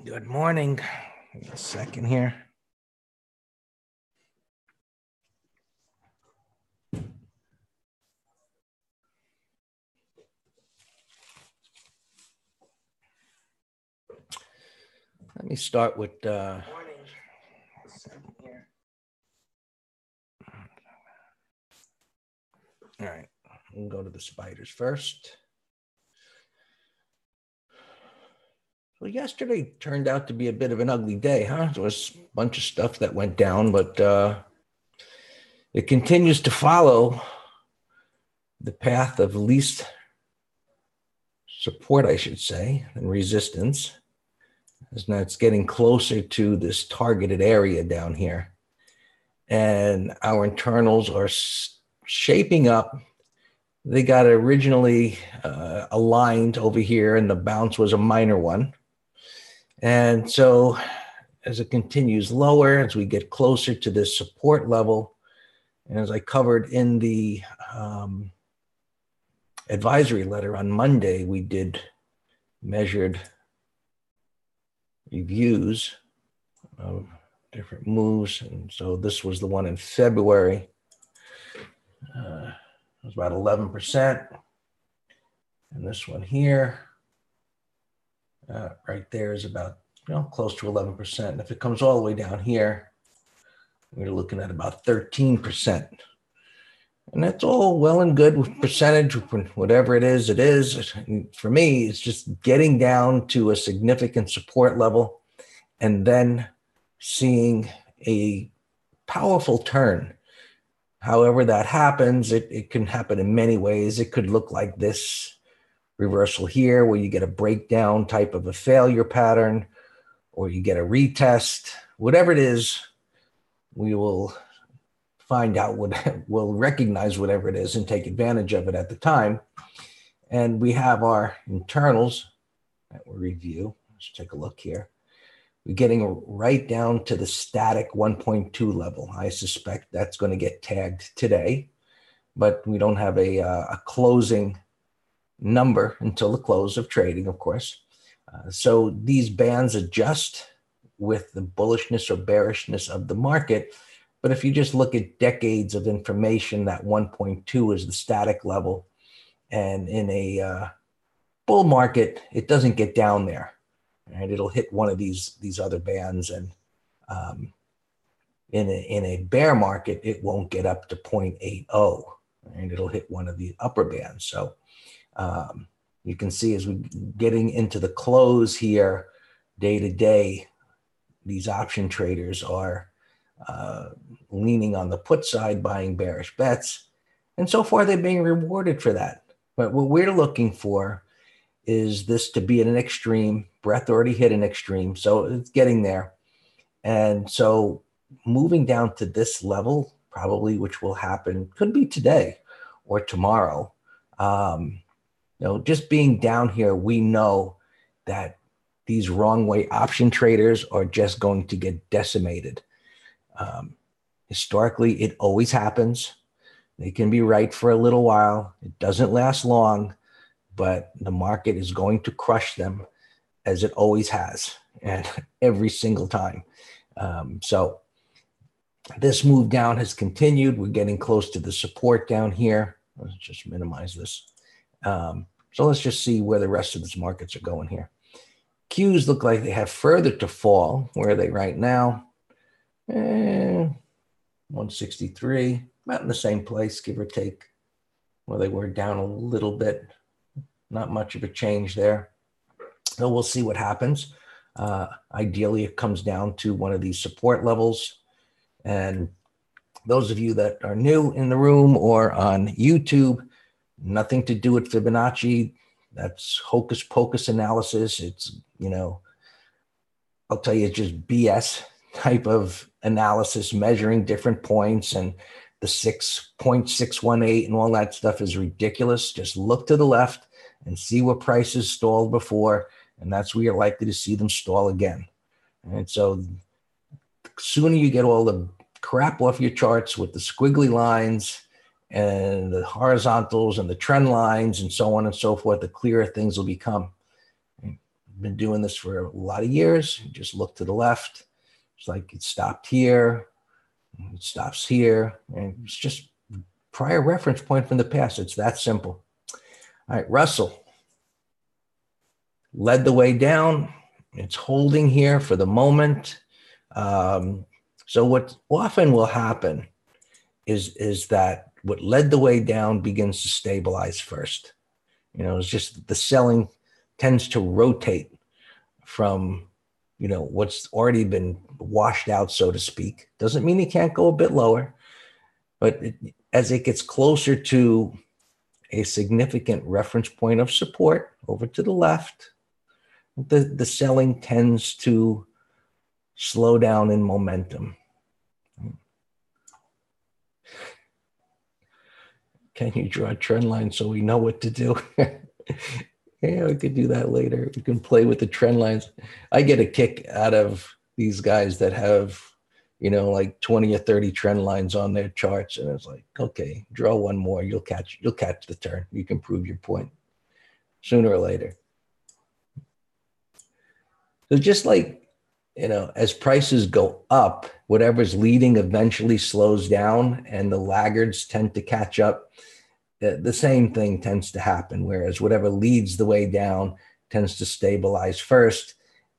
Good morning. Give me a second here. Let me start with all right, we'll go to the spiders first. Well, yesterday turned out to be a bit of an ugly day, huh? There was a bunch of stuff that went down, but it continues to follow the path of least support, I should say, and resistance. As now it's getting closer to this targeted area down here. And our internals are shaping up. They got originally aligned over here, and the bounce was a minor one. And so as it continues lower, as we get closer to this support level, and as I covered in the advisory letter on Monday, we did measured reviews of different moves. And so this was the one in February. It was about 11%. And this one here, right there is about, close to 11%. And if it comes all the way down here, we're looking at about 13%. And that's all well and good with percentage, whatever it is, it is. For me, it's just getting down to a significant support level and then seeing a powerful turn. However that happens, it can happen in many ways. It could look like this reversal here, where you get a breakdown type of a failure pattern, or you get a retest. Whatever it is, we will find out we'll recognize whatever it is and take advantage of it at the time. And we have our internals that we'll review. Let's take a look here. We're getting right down to the static 1.2 level. I suspect that's going to get tagged today, but we don't have a closing number until the close of trading, of course. So these bands adjust with the bullishness or bearishness of the market. But if you just look at decades of information, that 1.2 is the static level. And in a bull market, it doesn't get down there. Right? It'll hit one of these other bands. And in a bear market, it won't get up to 0.80. And it'll hit one of the upper bands. So you can see as we're getting into the close here, day to day, these option traders are leaning on the put side, buying bearish bets. And so far, they're being rewarded for that. But what we're looking for is this to be at an extreme. Breadth already hit an extreme, so it's getting there. And so moving down to this level, probably, which will happen, could be today or tomorrow. Just being down here, we know that these wrong way option traders are just going to get decimated. Historically, it always happens. They can be right for a little while. It doesn't last long, but the market is going to crush them as it always has, and every single time. So this move down has continued. We're getting close to the support down here. Let's just minimize this. So let's just see where the rest of these markets are going here. Qs look like they have further to fall. Where are they right now? 163, about in the same place, give or take. Well, they were down a little bit. Not much of a change there. So we'll see what happens. Ideally, it comes down to one of these support levels. And those of you that are new in the room or on YouTube, nothing to do with Fibonacci. That's hocus pocus analysis. It's, I'll tell you, it's just BS type of analysis, measuring different points, and the 6.618 and all that stuff is ridiculous. Just look to the left and see what prices stalled before, and that's where you're likely to see them stall again. And so the sooner you get all the crap off your charts with the squiggly lines and the horizontals and the trend lines and so on and so forth, the clearer things will become. been doing this for a lot of years. You just look to the left. It's like it stopped here, it stops here, and it's just prior reference point from the past. It's that simple. All right, Russell led the way down. It's holding here for the moment. So what often will happen is that what led the way down begins to stabilize first. It's just the selling tends to rotate from, what's already been washed out, so to speak. Doesn't mean it can't go a bit lower, but as it gets closer to a significant reference point of support over to the left, the selling tends to slow down in momentum. Can you draw a trend line so we know what to do? Yeah, we could do that later. We can play with the trend lines. I get a kick out of these guys that have, like 20 or 30 trend lines on their charts. And it's like, okay, draw one more. You'll catch the turn. You can prove your point sooner or later. So just like, as prices go up, whatever's leading eventually slows down and the laggards tend to catch up. The same thing tends to happen, whereas whatever leads the way down tends to stabilize first.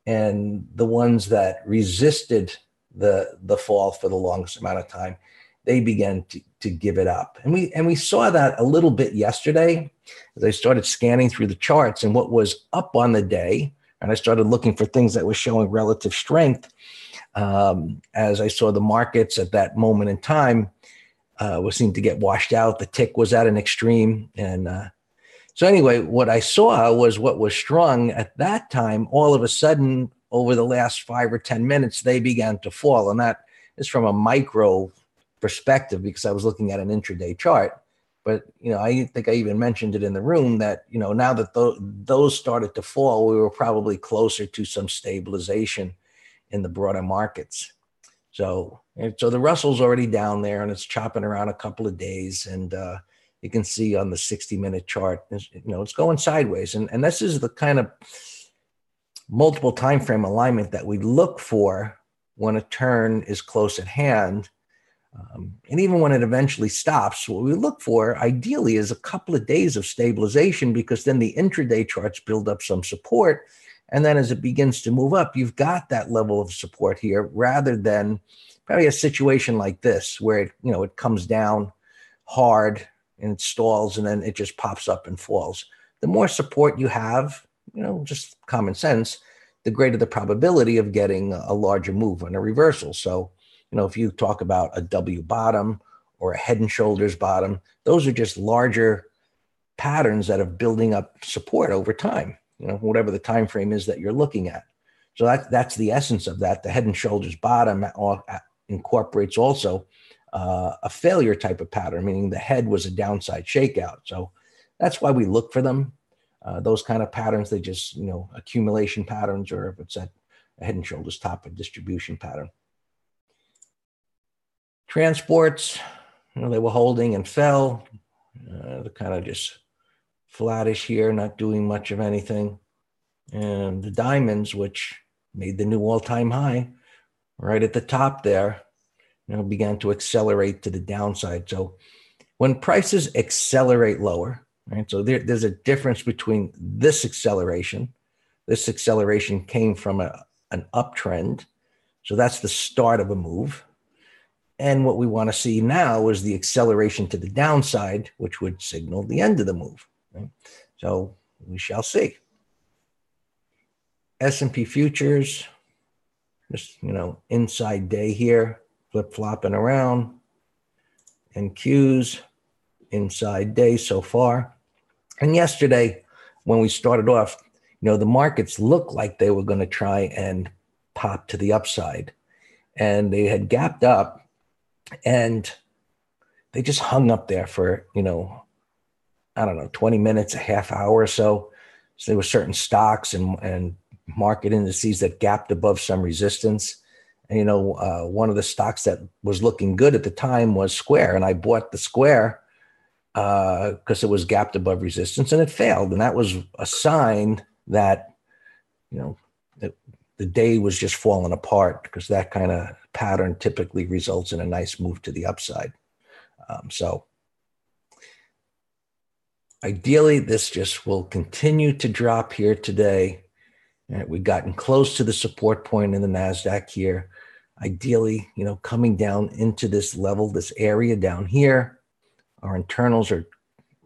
And the ones that resisted the fall for the longest amount of time, they began to give it up. And we saw that a little bit yesterday as I started scanning through the charts and what was up on the day. And I started looking for things that were showing relative strength. As I saw the markets at that moment in time seemed to get washed out. The tick was at an extreme. And so anyway, what I saw was what was strong at that time. All of a sudden, over the last 5 or 10 minutes, they began to fall. And that is from a micro perspective because I was looking at an intraday chart. But, I think I even mentioned it in the room that, now that those started to fall, we were probably closer to some stabilization in the broader markets. So the Russell's already down there and it's chopping around a couple of days. And you can see on the 60-minute chart, it's going sideways. And this is the kind of multiple time frame alignment that we look for when a turn is close at hand. And even when it eventually stops, what we look for ideally is a couple of days of stabilization because then the intraday charts build up some support. And then as it begins to move up, you've got that level of support here rather than probably a situation like this where it comes down hard and it stalls and then it just pops up and falls. The more support you have, just common sense, the greater the probability of getting a larger move on a reversal. So, if you talk about a W bottom or a head and shoulders bottom, those are just larger patterns that are building up support over time, whatever the time frame is that you're looking at. So that's the essence of that. The head and shoulders bottom incorporates also a failure type of pattern, meaning the head was a downside shakeout. So that's why we look for them. Those kind of patterns, they just, accumulation patterns, or if it's at a head and shoulders top, a distribution pattern. Transports, they were holding and fell. They're kind of just flattish here, not doing much of anything. And the diamonds, which made the new all-time high right at the top there, began to accelerate to the downside. So when prices accelerate lower, right? So there's a difference between this acceleration. This acceleration came from an uptrend. So that's the start of a move. And what we want to see now is the acceleration to the downside, which would signal the end of the move. Right? So we shall see. S&P futures, just, inside day here, flip-flopping around. And Qs, inside day so far. And yesterday, when we started off, the markets looked like they were going to try and pop to the upside. And they had gapped up. And they just hung up there for, 20 minutes, a half hour or so. So there were certain stocks and market indices that gapped above some resistance. And, one of the stocks that was looking good at the time was Square. And I bought the Square because it was gapped above resistance and it failed. And that was a sign that, you know, the day was just falling apart, because that kind of pattern typically results in a nice move to the upside. So ideally, this just will continue to drop here today. Right, we've gotten close to the support point in the NASDAQ here. Ideally, coming down into this level, this area down here, our internals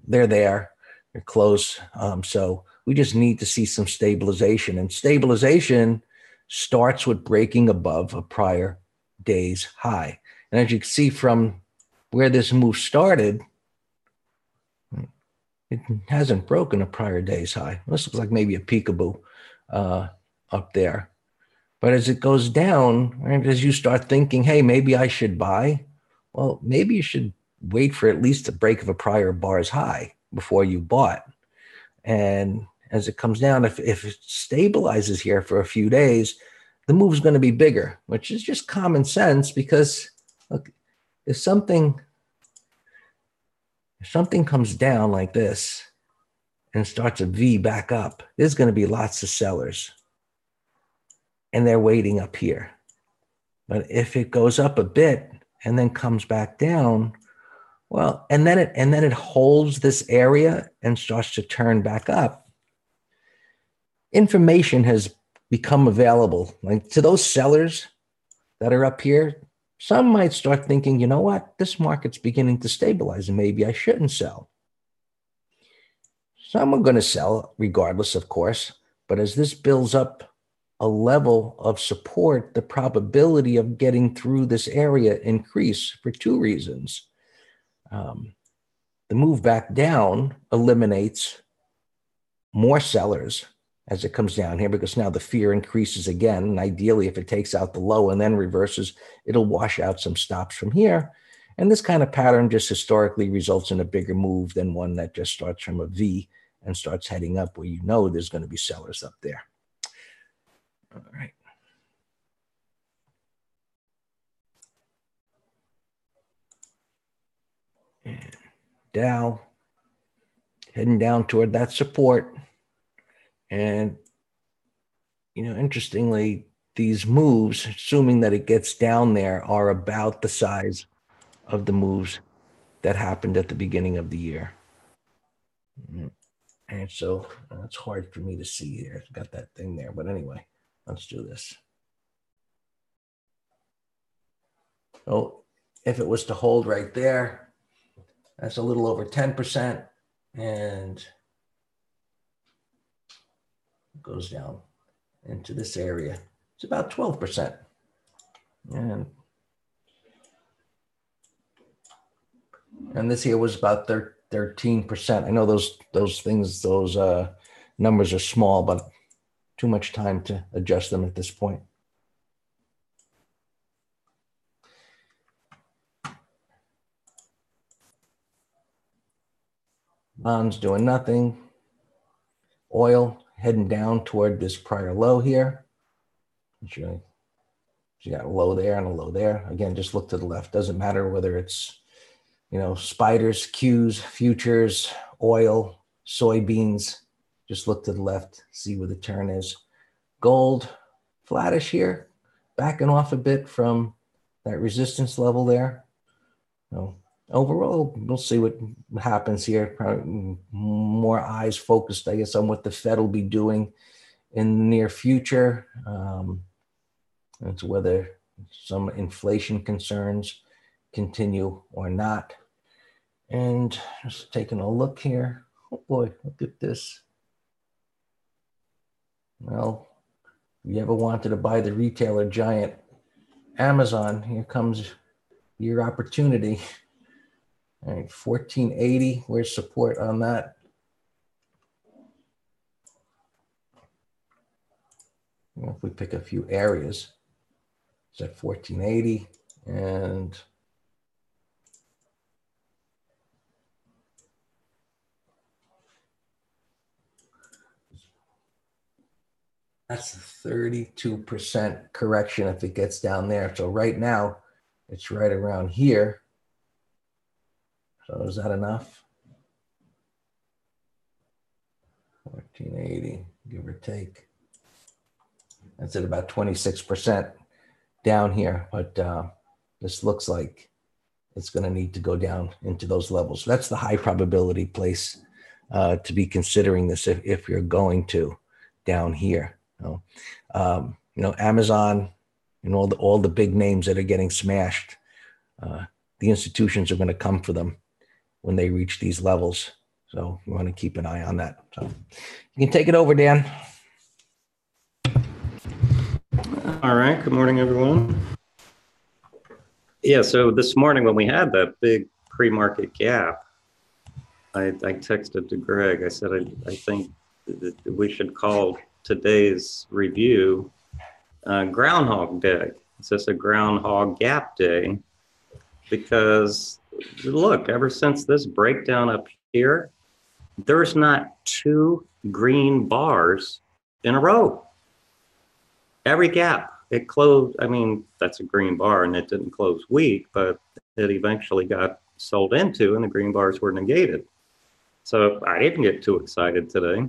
they're there, they're close. So we just need to see some stabilization, and stabilization starts with breaking above a prior day's high. And as you can see from where this move started, it hasn't broken a prior day's high. This looks like maybe a peekaboo up there. But as it goes down, right, as you start thinking, hey, maybe I should buy, well, maybe you should wait for at least a break of a prior bar's high before you bought. And as it comes down, if it stabilizes here for a few days, the move's going to be bigger, which is just common sense, because look, if something comes down like this and starts a V back up, there's going to be lots of sellers, and they're waiting up here. But if it goes up a bit and then comes back down, well, and then it holds this area and starts to turn back up, information has become available. Like, to those sellers that are up here, some might start thinking, you know what, this market's beginning to stabilize and maybe I shouldn't sell. Some are going to sell regardless, of course, but as this builds up a level of support, the probability of getting through this area increase for two reasons. The move back down eliminates more sellers as it comes down here, because now the fear increases again. And ideally, if it takes out the low and then reverses, it'll wash out some stops from here. And this kind of pattern just historically results in a bigger move than one that just starts from a V and starts heading up, where there's going to be sellers up there. All right. And Dow heading down toward that support. And, interestingly, these moves, assuming that it gets down there, are about the size of the moves that happened at the beginning of the year. And so it's hard for me to see here. I've got that thing there. But anyway, let's do this. So if it was to hold right there, that's a little over 10%. And goes down into this area. It's about 12%. And this here was about 13%. I know those numbers are small, but too much time to adjust them at this point. Bonds doing nothing. Oil heading down toward this prior low here. You got a low there and a low there. Again, just look to the left. Doesn't matter whether it's, spiders, Qs, futures, oil, soybeans. Just look to the left, see where the turn is. Gold, flattish here, backing off a bit from that resistance level there. Overall, we'll see what happens here. Probably more eyes focused, I guess, on what the Fed will be doing in the near future. It's whether some inflation concerns continue or not. And just taking a look here. Oh boy, look at this. Well, if you ever wanted to buy the retailer giant Amazon, here comes your opportunity. All right, 1480, where's support on that? Well, if we pick a few areas, it's at 1480, and that's a 32% correction if it gets down there. So right now, it's right around here. So is that enough? 1480, give or take. It's at about 26% down here, but this looks like it's going to need to go down into those levels. So that's the high probability place to be considering this if you're going to down here. Amazon and all the big names that are getting smashed, the institutions are going to come for them when they reach these levels. So we want to keep an eye on that. So you can take it over, Dan. All right. Good morning, everyone. Yeah, so this morning when we had that big pre-market gap, I texted to Greg. I said, I think that we should call today's review Groundhog Day. It's just a Groundhog Gap Day because, look, ever since this breakdown up here, there's not 2 green bars in a row. Every gap, it closed. I mean, that's a green bar and it didn't close weak, but it eventually got sold into and the green bars were negated. So I didn't get too excited today.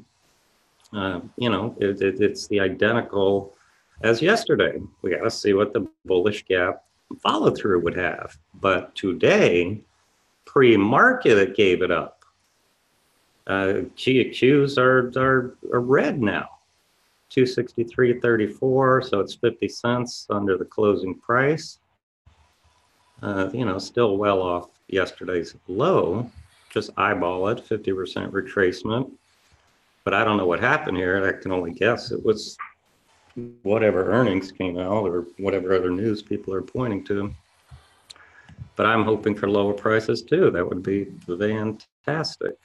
It's the identical as yesterday. We got to see what the bullish gap follow through would have. But today, pre-market, it gave it up. QQs are red now. 263.34, so it's 50 cents under the closing price. Still well off yesterday's low. Just eyeball it, 50% retracement. But I don't know what happened here. I can only guess it was whatever earnings came out or whatever other news people are pointing to. But I'm hoping for lower prices too. That would be fantastic.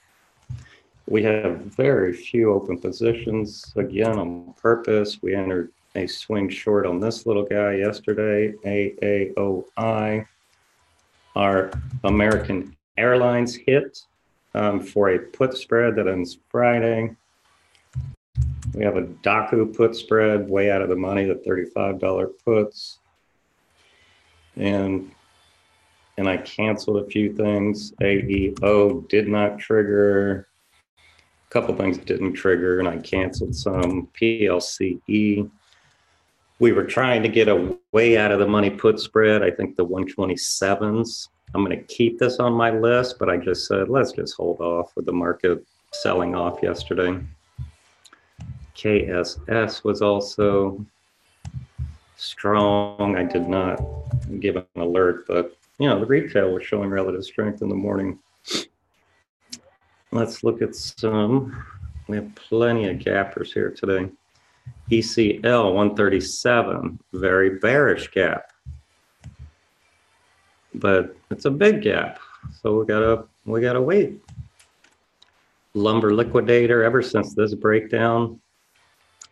We have very few open positions, again, on purpose. We entered a swing short on this little guy yesterday, AAOI. Our American Airlines hit for a put spread that ends Friday. We have a Daku put spread way out of the money, the $35 puts. And I canceled a few things. AEO did not trigger. Couple things didn't trigger and I canceled some. PLCE, we were trying to get a way out of the money put spread. I think the 127s. I'm going to keep this on my list, but I just said, let's just hold off with the market selling off yesterday. KSS was also strong. I did not give an alert, but the retail was showing relative strength in the morning. Let's look at some. We have plenty of gappers here today. ECL 137, very bearish gap, but it's a big gap, so we gotta wait. Lumber liquidator. Ever since this breakdown,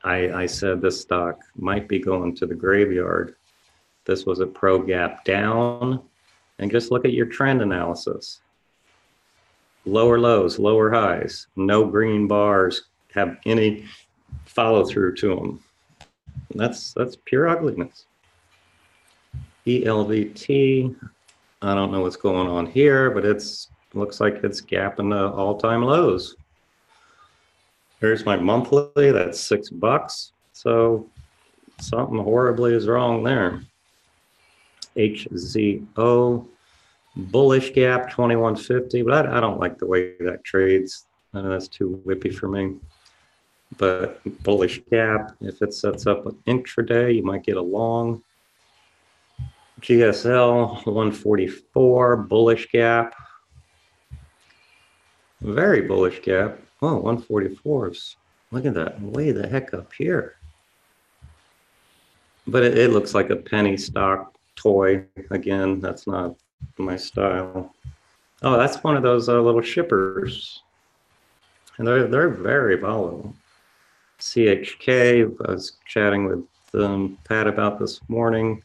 I said this stock might be going to the graveyard. This was a pro gap down, and just look at your trend analysis. Lower lows, lower highs, no green bars have any follow through to them. That's pure ugliness. ELVT, I don't know what's going on here, but looks like it's gapping the all-time lows. Here's my monthly, that's $6. So something horribly is wrong there. HZO. Bullish gap 2150, but I don't like the way that trades. That's too whippy for me. But bullish gap, if it sets up an intraday, you might get a long. GSL 144, bullish gap. Very bullish gap. Oh, 144s. Look at that, way the heck up here. But it looks like a penny stock toy. Again, that's not my style. Oh, that's one of those little shippers, and they're very volatile. CHK, I was chatting with Pat about this morning.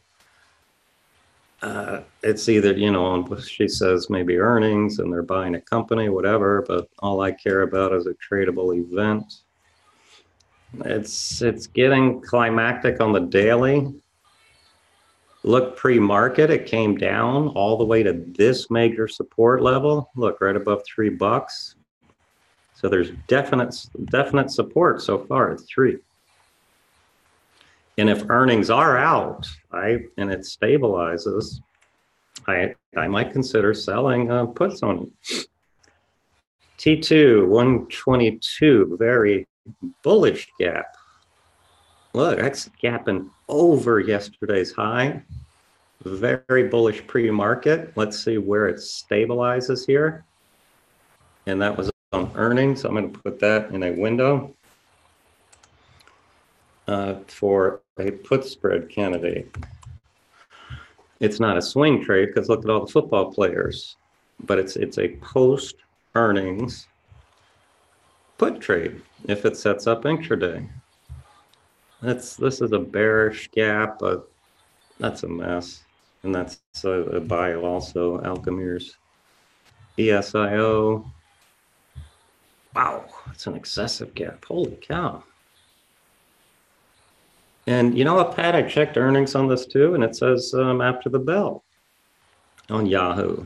It's either she says maybe earnings and they're buying a company, whatever. But all I care about is a tradable event. It's getting climactic on the daily. Look, pre-market, it came down all the way to this major support level. Look, right above $3. So there's definite support so far at 3. And if earnings are out, and it stabilizes, I might consider selling puts on it. T2 122, very bullish gap. Look, that's gapping over yesterday's high. Very bullish pre-market. Let's see where it stabilizes here. And that was on earnings. I'm going to put that in a window for a put spread candidate. It's not a swing trade because look at all the football players, but it's a post earnings put trade if it sets up intraday. This is a bearish gap, but that's a mess. And that's a buy also, Alchemir's ESIO. Wow, it's an excessive gap. Holy cow. And you know what, Pat? I checked earnings on this too, and it says after the bell on Yahoo.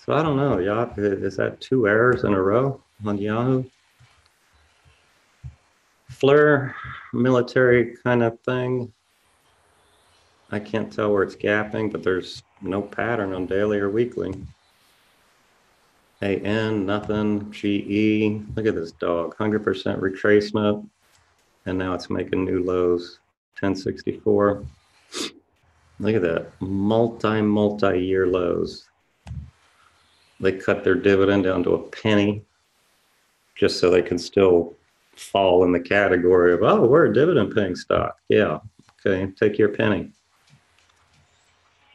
So I don't know, Yahoo, is that 2 errors in a row on Yahoo? Fleur, military kind of thing. I can't tell where it's gapping, but there's no pattern on daily or weekly. AN, nothing. GE, look at this dog, 100% retracement. And now it's making new lows, 1064. Look at that, multi-year lows. They cut their dividend down to a penny just so they can still fall in the category of, oh, we're a dividend paying stock. Yeah, okay, take your penny.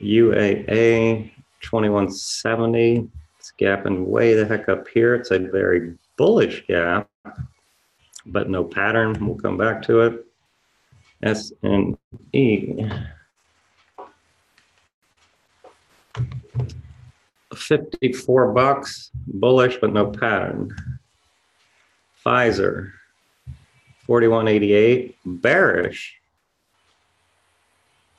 UAA 2170, it's gapping way the heck up here. It's a very bullish gap, but no pattern. We'll come back to it. SNE 54 bucks, bullish but no pattern. Pfizer 4188, bearish.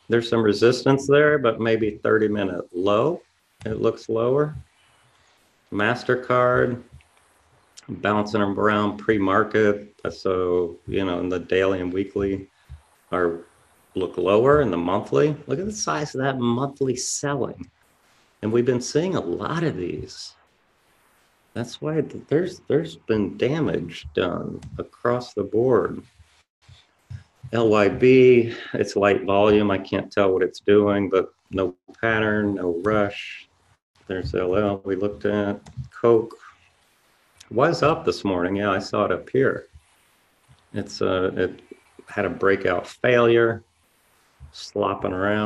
There's some resistance there, but maybe 30-minute low. It looks lower. MasterCard bouncing around pre-market, so in the daily and weekly look lower. In the monthly, look at the size of that monthly selling, and we've been seeing a lot of these. That's why there's been damage done across the board. LYB, it's light volume. I can't tell what it's doing, but no pattern, no rush. There's LL we looked at. Coke was up this morning. Yeah, I saw it up here. It had a breakout failure, slopping around.